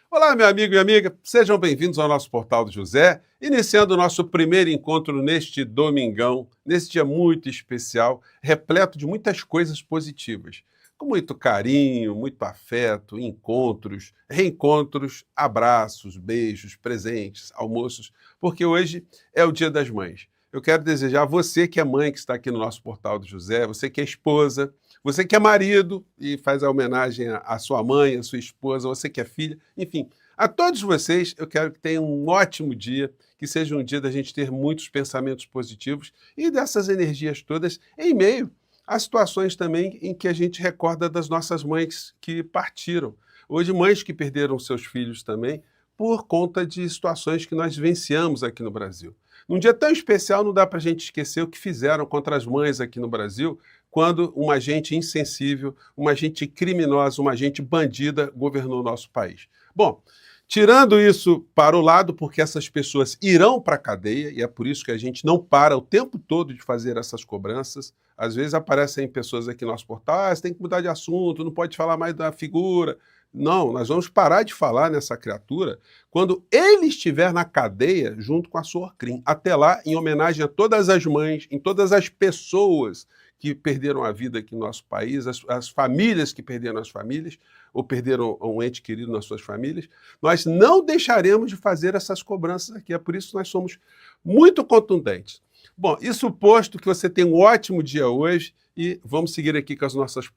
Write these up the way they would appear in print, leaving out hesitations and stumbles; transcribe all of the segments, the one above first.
Olá, meu amigo e amiga, sejam bem-vindos ao nosso Portal do José, iniciando o nosso primeiro encontro neste domingão, nesse dia muito especial, repleto de muitas coisas positivas, com muito carinho, muito afeto, encontros, reencontros, abraços, beijos, presentes, almoços, porque hoje é o Dia das Mães. Eu quero desejar a você que é mãe, que está aqui no nosso Portal do José, você que é esposa, você que é marido e faz a homenagem à sua mãe, à sua esposa, você que é filha, enfim, a todos vocês eu quero que tenham um ótimo dia, que seja um dia da gente ter muitos pensamentos positivos e dessas energias todas em meio a situações também em que a gente recorda das nossas mães que partiram. Hoje, mães que perderam seus filhos também por conta de situações que nós vivenciamos aqui no Brasil. Num dia tão especial, não dá para a gente esquecer o que fizeram contra as mães aqui no Brasil, quando uma gente insensível, uma gente criminosa, uma gente bandida governou o nosso país. Bom, tirando isso para o lado, porque essas pessoas irão para a cadeia, e é por isso que a gente não para o tempo todo de fazer essas cobranças. Às vezes aparecem pessoas aqui no nosso portal, você tem que mudar de assunto, não pode falar mais da figura. Não, nós vamos parar de falar nessa criatura quando ele estiver na cadeia junto com a sua Orcrim. Até lá, em homenagem a todas as mães, em todas as pessoas que perderam a vida aqui no nosso país, as famílias que perderam as famílias, ou perderam um ente querido nas suas famílias, nós não deixaremos de fazer essas cobranças aqui. É por isso que nós somos muito contundentes. Bom, isso posto, que você tenha um ótimo dia hoje e vamos seguir aqui com as nossas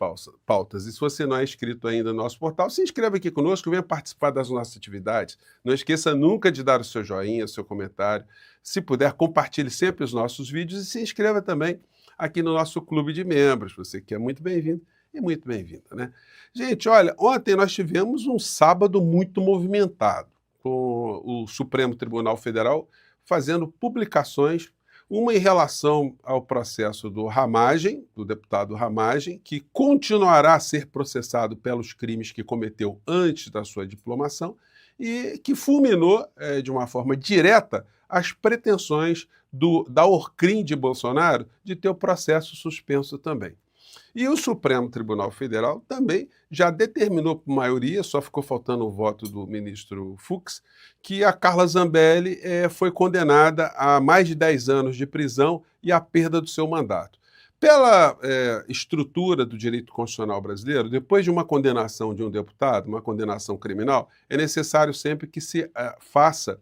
pautas. E se você não é inscrito ainda no nosso portal, se inscreva aqui conosco, venha participar das nossas atividades. Não esqueça nunca de dar o seu joinha, o seu comentário. Se puder, compartilhe sempre os nossos vídeos e se inscreva também aqui no nosso clube de membros. Você que é muito bem-vindo e muito bem-vinda, né? Gente, olha, ontem nós tivemos um sábado muito movimentado, com o Supremo Tribunal Federal fazendo publicações, uma em relação ao processo do Ramagem, do deputado Ramagem, que continuará a ser processado pelos crimes que cometeu antes da sua diplomação e que fulminou, de uma forma direta, as pretensões da Orcrim de Bolsonaro de ter o processo suspenso também. E o Supremo Tribunal Federal também já determinou por maioria, só ficou faltando o voto do ministro Fux, que a Carla Zambelli foi condenada a mais de 10 anos de prisão e a perda do seu mandato. Pela estrutura do direito constitucional brasileiro, depois de uma condenação de um deputado, uma condenação criminal, é necessário sempre que se faça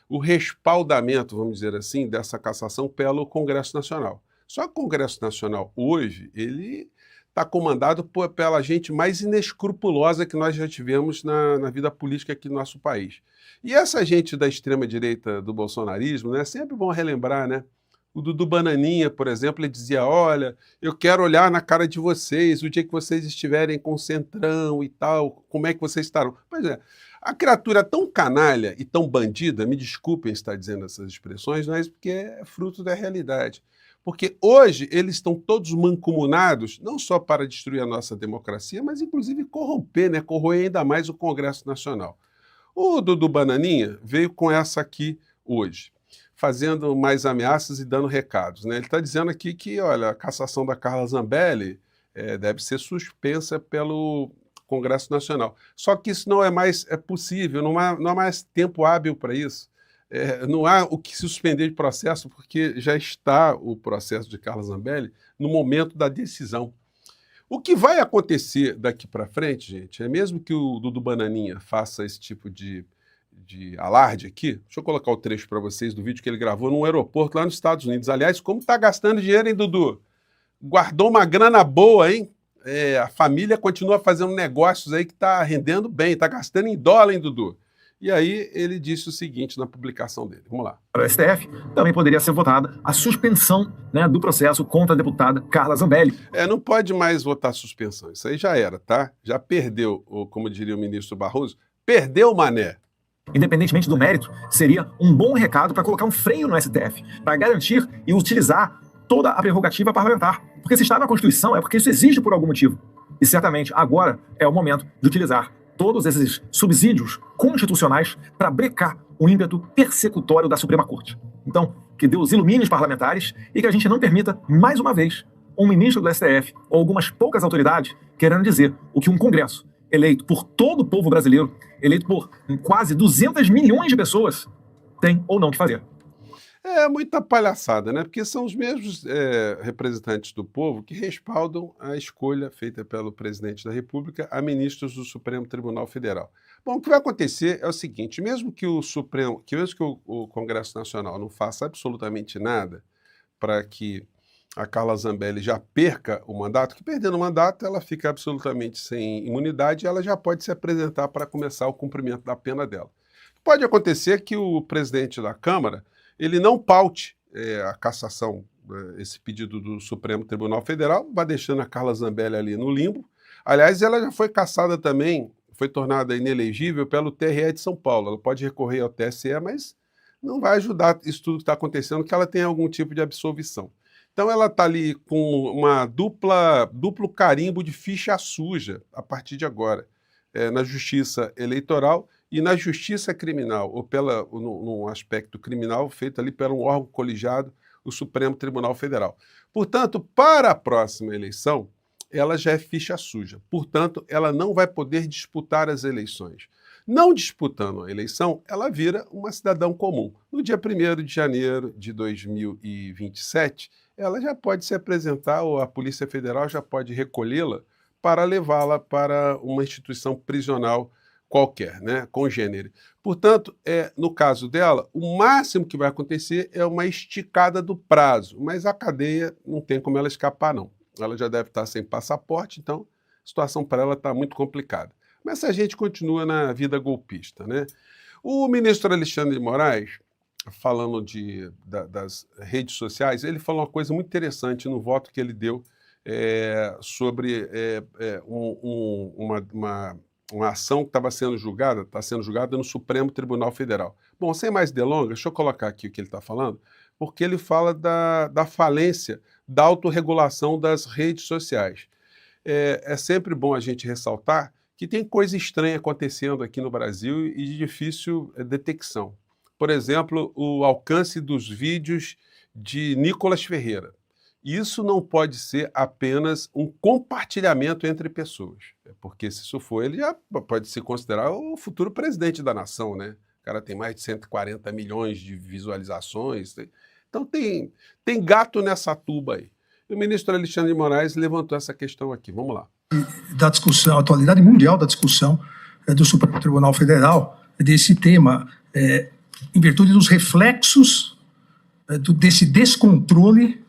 o respaldamento, vamos dizer assim, dessa cassação pelo Congresso Nacional. Só que o Congresso Nacional hoje, ele está comandado pela gente mais inescrupulosa que nós já tivemos na vida política aqui do nosso país. E essa gente da extrema-direita do bolsonarismo, né, é sempre bom relembrar, né? O Dudu Bananinha, por exemplo, ele dizia, olha, eu quero olhar na cara de vocês, o dia que vocês estiverem com o Centrão e tal, como é que vocês estarão? Pois é, a criatura tão canalha e tão bandida, me desculpem estar dizendo essas expressões, mas porque é fruto da realidade. Porque hoje eles estão todos mancomunados, não só para destruir a nossa democracia, mas inclusive corromper, né? Corroer ainda mais o Congresso Nacional. O Dudu Bananinha veio com essa aqui hoje, fazendo mais ameaças e dando recados, né? Ele está dizendo aqui que, olha, a cassação da Carla Zambelli deve ser suspensa pelo Congresso Nacional. Só que isso não é mais possível, não há mais tempo hábil para isso. Não há o que se suspender de processo, porque já está o processo de Carla Zambelli no momento da decisão. O que vai acontecer daqui para frente, gente, é mesmo que o Dudu Bananinha faça esse tipo de alarde aqui, deixa eu colocar o trecho para vocês do vídeo que ele gravou num aeroporto lá nos Estados Unidos. Aliás, como está gastando dinheiro, hein, Dudu? Guardou uma grana boa, hein? A família continua fazendo negócios aí que está rendendo bem, está gastando em dólar, hein, Dudu? E aí ele disse o seguinte na publicação dele. Vamos lá. Para o STF, também poderia ser votada a suspensão, né, do processo contra a deputada Carla Zambelli. Não pode mais votar suspensão. Isso aí já era, tá? Já perdeu, ou como diria o ministro Barroso, perdeu o mané. Independentemente do mérito, seria um bom recado para colocar um freio no STF, para garantir e utilizar toda a prerrogativa parlamentar. Porque se está na Constituição é porque isso exige por algum motivo. E certamente agora é o momento de utilizar todos esses subsídios constitucionais para brecar o ímpeto persecutório da Suprema Corte. Então, que Deus ilumine os parlamentares e que a gente não permita, mais uma vez, um ministro do STF ou algumas poucas autoridades querendo dizer o que um Congresso eleito por todo o povo brasileiro, eleito por quase 200 milhões de pessoas, tem ou não que fazer. É muita palhaçada, né? Porque são os mesmos representantes do povo que respaldam a escolha feita pelo presidente da República a ministros do Supremo Tribunal Federal. Bom, o que vai acontecer é o seguinte: mesmo que o Congresso Nacional não faça absolutamente nada para que a Carla Zambelli já perca o mandato, que perdendo o mandato ela fica absolutamente sem imunidade e ela já pode se apresentar para começar o cumprimento da pena dela. Pode acontecer que o presidente da Câmara ele não paute a cassação, esse pedido do Supremo Tribunal Federal, vai deixando a Carla Zambelli ali no limbo. Aliás, ela já foi cassada também, foi tornada inelegível pelo TRE de São Paulo. Ela pode recorrer ao TSE, mas não vai ajudar isso tudo que está acontecendo, que ela tem algum tipo de absolvição. Então ela está ali com uma duplo carimbo de ficha suja a partir de agora, na Justiça Eleitoral e na Justiça Criminal, ou num aspecto criminal feito ali por um órgão colegiado, o Supremo Tribunal Federal. Portanto, para a próxima eleição, ela já é ficha suja. Portanto, ela não vai poder disputar as eleições. Não disputando a eleição, ela vira uma cidadã comum. No dia 1º de janeiro de 2027, ela já pode se apresentar, ou a Polícia Federal já pode recolhê-la para levá-la para uma instituição prisional qualquer, né, congênere. Portanto, no caso dela, o máximo que vai acontecer é uma esticada do prazo, mas a cadeia não tem como ela escapar, não. Ela já deve estar sem passaporte, então a situação para ela está muito complicada. Mas a gente continua na vida golpista, né? O ministro Alexandre de Moraes, falando das redes sociais, ele falou uma coisa muito interessante no voto que ele deu sobre uma ação que está sendo julgada no Supremo Tribunal Federal. Bom, sem mais delongas, deixa eu colocar aqui o que ele está falando, porque ele fala da falência da autorregulação das redes sociais. É sempre bom a gente ressaltar que tem coisa estranha acontecendo aqui no Brasil e de difícil detecção. Por exemplo, o alcance dos vídeos de Nicolas Ferreira. Isso não pode ser apenas um compartilhamento entre pessoas, porque se isso for, ele já pode se considerar o futuro presidente da nação, né? O cara tem mais de 140 milhões de visualizações. Então tem gato nessa tuba aí. E o ministro Alexandre de Moraes levantou essa questão aqui. Vamos lá. Da discussão, a atualidade mundial da discussão do Supremo Tribunal Federal desse tema, em virtude dos reflexos desse descontrole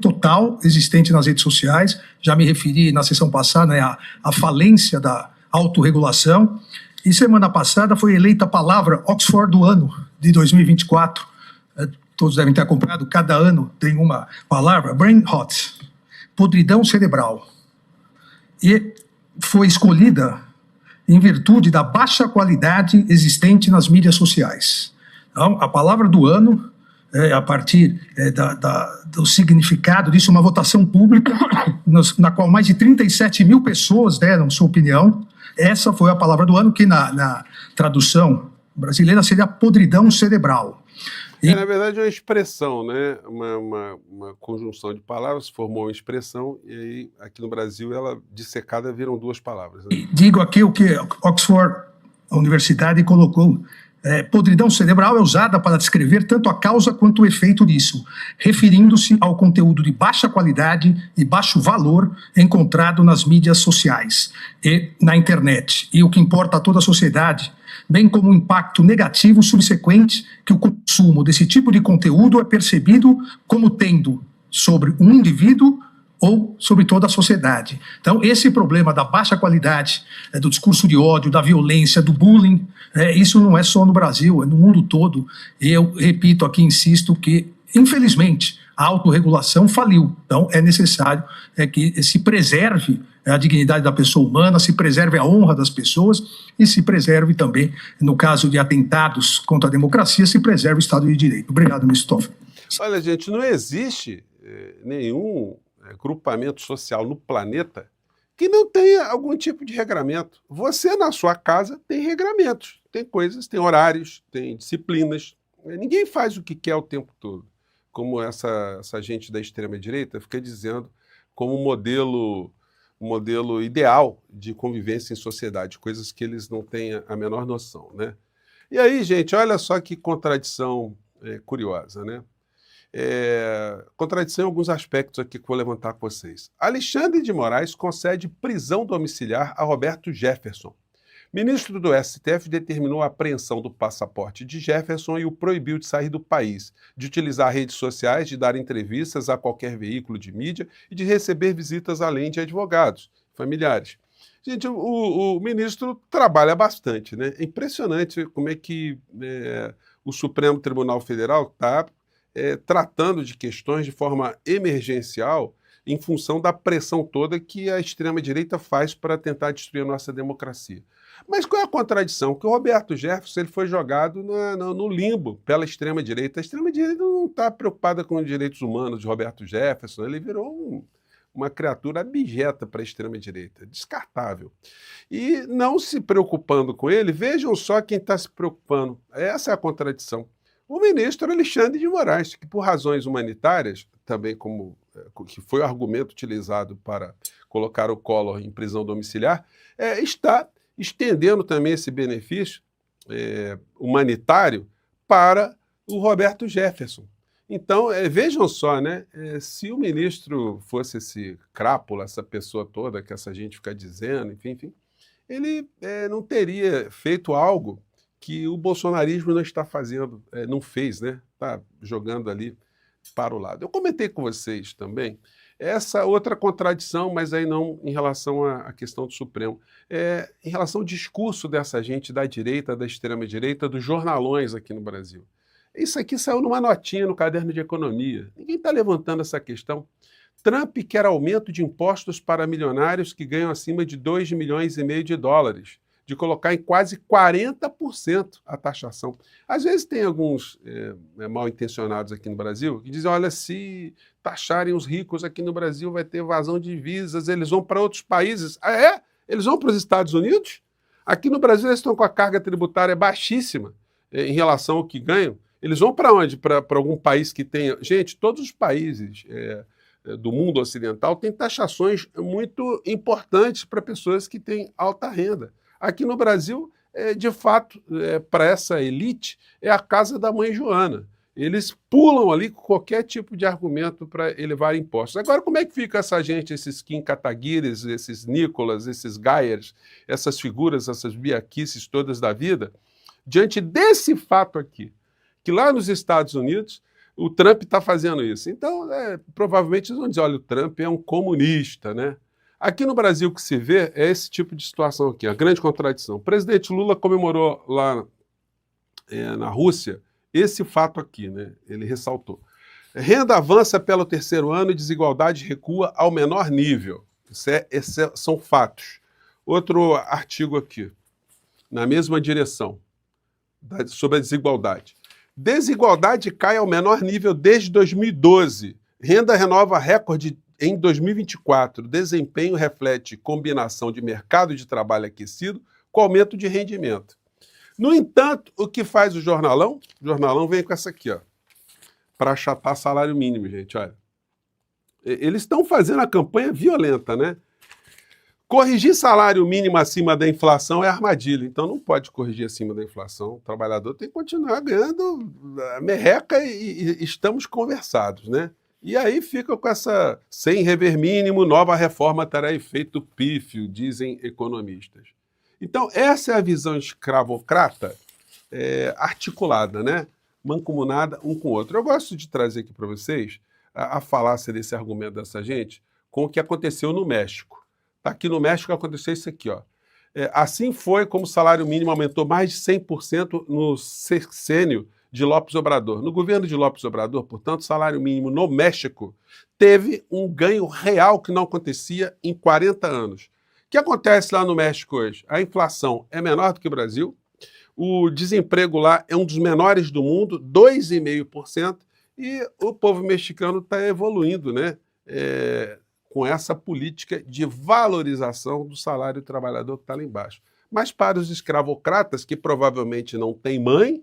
total existente nas redes sociais. Já me referi na sessão passada à falência da autorregulação. E semana passada foi eleita a palavra Oxford do ano de 2024. Todos devem ter acompanhado, cada ano tem uma palavra, brain rot, podridão cerebral. E foi escolhida em virtude da baixa qualidade existente nas mídias sociais. Então, a palavra do ano, a partir do significado disso, uma votação pública, na qual mais de 37 mil pessoas deram sua opinião. Essa foi a palavra do ano, que na tradução brasileira seria podridão cerebral. Na verdade, é uma expressão, né? Uma conjunção de palavras, formou uma expressão, e aí, aqui no Brasil, ela dissecada viram duas palavras. Né? Digo aqui o que Oxford, a universidade, colocou. Podridão cerebral é usada para descrever tanto a causa quanto o efeito disso, referindo-se ao conteúdo de baixa qualidade e baixo valor encontrado nas mídias sociais e na internet, e o que importa a toda a sociedade, bem como o impacto negativo subsequente que o consumo desse tipo de conteúdo é percebido como tendo sobre um indivíduo ou sobre toda a sociedade. Então, esse problema da baixa qualidade, do discurso de ódio, da violência, do bullying, isso não é só no Brasil, é no mundo todo. E eu repito aqui, insisto, que, infelizmente, a autorregulação faliu. Então, é necessário que se preserve a dignidade da pessoa humana, se preserve a honra das pessoas e se preserve também, no caso de atentados contra a democracia, se preserve o Estado de Direito. Obrigado, ministro Toffoli. Olha, gente, não existe nenhum agrupamento social no planeta que não tenha algum tipo de regramento. Você, na sua casa, tem regramentos, tem coisas, tem horários, tem disciplinas. Ninguém faz o que quer o tempo todo. Como essa gente da extrema-direita fica dizendo como modelo um modelo ideal de convivência em sociedade, coisas que eles não têm a menor noção, né? E aí, gente, olha só que contradição curiosa, né? Contradição em alguns aspectos aqui que vou levantar com vocês. Alexandre de Moraes concede prisão domiciliar a Roberto Jefferson. Ministro do STF determinou a apreensão do passaporte de Jefferson e o proibiu de sair do país, de utilizar redes sociais, de dar entrevistas a qualquer veículo de mídia e de receber visitas além de advogados, familiares. Gente, o ministro trabalha bastante, né? É impressionante como é que o Supremo Tribunal Federal está tratando de questões de forma emergencial em função da pressão toda que a extrema-direita faz para tentar destruir a nossa democracia. Mas qual é a contradição? Que o Roberto Jefferson ele foi jogado no limbo pela extrema-direita. A extrema-direita não está preocupada com os direitos humanos de Roberto Jefferson, ele virou uma criatura abjeta para a extrema-direita, descartável. E não se preocupando com ele, vejam só quem está se preocupando. Essa é a contradição. O ministro Alexandre de Moraes, que por razões humanitárias, também que foi o argumento utilizado para colocar o Collor em prisão domiciliar, está estendendo também esse benefício humanitário para o Roberto Jefferson. Então, vejam só, né? Se o ministro fosse esse crápula, essa pessoa toda que essa gente fica dizendo, enfim, ele não teria feito algo que o bolsonarismo não está fazendo, não fez, né? Está jogando ali para o lado. Eu comentei com vocês também essa outra contradição, mas aí não em relação à questão do Supremo. Em relação ao discurso dessa gente da direita, da extrema-direita, dos jornalões aqui no Brasil. Isso aqui saiu numa notinha no caderno de economia. Ninguém está levantando essa questão. Trump quer aumento de impostos para milionários que ganham acima de 2,5 milhões de dólares, de colocar em quase 40% a taxação. Às vezes tem alguns mal-intencionados aqui no Brasil que dizem, olha, se taxarem os ricos aqui no Brasil vai ter evasão de divisas, eles vão para outros países. Ah, é? Eles vão para os Estados Unidos? Aqui no Brasil eles estão com a carga tributária baixíssima em relação ao que ganham. Eles vão para onde? Para algum país que tenha... Gente, todos os países do mundo ocidental têm taxações muito importantes para pessoas que têm alta renda. Aqui no Brasil, de fato, para essa elite, é a casa da mãe Joana. Eles pulam ali com qualquer tipo de argumento para elevar impostos. Agora, como é que fica essa gente, esses Kim Kataguires, esses Nicolas, esses Gaiers, essas figuras, essas biaquices todas da vida, diante desse fato aqui? Que lá nos Estados Unidos o Trump está fazendo isso. Então, provavelmente eles vão dizer, olha, o Trump é um comunista, né? Aqui no Brasil o que se vê é esse tipo de situação aqui, a grande contradição. O presidente Lula comemorou lá na Rússia esse fato aqui, né? Ele ressaltou. Renda avança pelo terceiro ano e desigualdade recua ao menor nível. São fatos. Outro artigo aqui, na mesma direção, sobre a desigualdade. Desigualdade cai ao menor nível desde 2012. Renda renova recorde em 2024. Desempenho reflete combinação de mercado de trabalho aquecido com aumento de rendimento. No entanto, o que faz o jornalão? O jornalão vem com essa aqui, ó, para achatar salário mínimo, gente, olha. Eles estão fazendo a campanha violenta, né? Corrigir salário mínimo acima da inflação é armadilha, então não pode corrigir acima da inflação. O trabalhador tem que continuar ganhando a merreca e estamos conversados, né? E aí fica com essa, sem rever mínimo, nova reforma terá efeito pífio, dizem economistas. Então essa é a visão escravocrata articulada, né? Mancomunada um com o outro. Eu gosto de trazer aqui para vocês a falácia desse argumento dessa gente com o que aconteceu no México. Aqui no México aconteceu isso aqui, ó. Assim foi como o salário mínimo aumentou mais de 100% no sexênio de López Obrador. No governo de López Obrador, portanto, o salário mínimo no México teve um ganho real que não acontecia em 40 anos. O que acontece lá no México hoje? A inflação é menor do que o Brasil, o desemprego lá é um dos menores do mundo, 2,5%, e o povo mexicano está evoluindo, né? Com essa política de valorização do salário do trabalhador que está lá embaixo. Mas para os escravocratas, que provavelmente não têm mãe,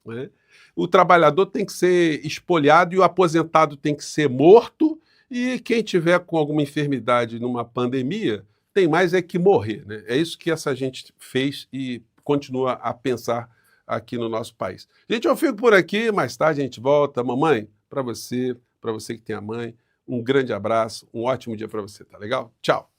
né, o trabalhador tem que ser espoliado e o aposentado tem que ser morto E quem tiver com alguma enfermidade numa pandemia, tem mais é que morrer, né? É isso que essa gente fez e continua a pensar aqui no nosso país. Gente, eu fico por aqui, mais tarde a gente volta. Mamãe, para você que tem a mãe, um grande abraço, um ótimo dia para você, tá legal? Tchau!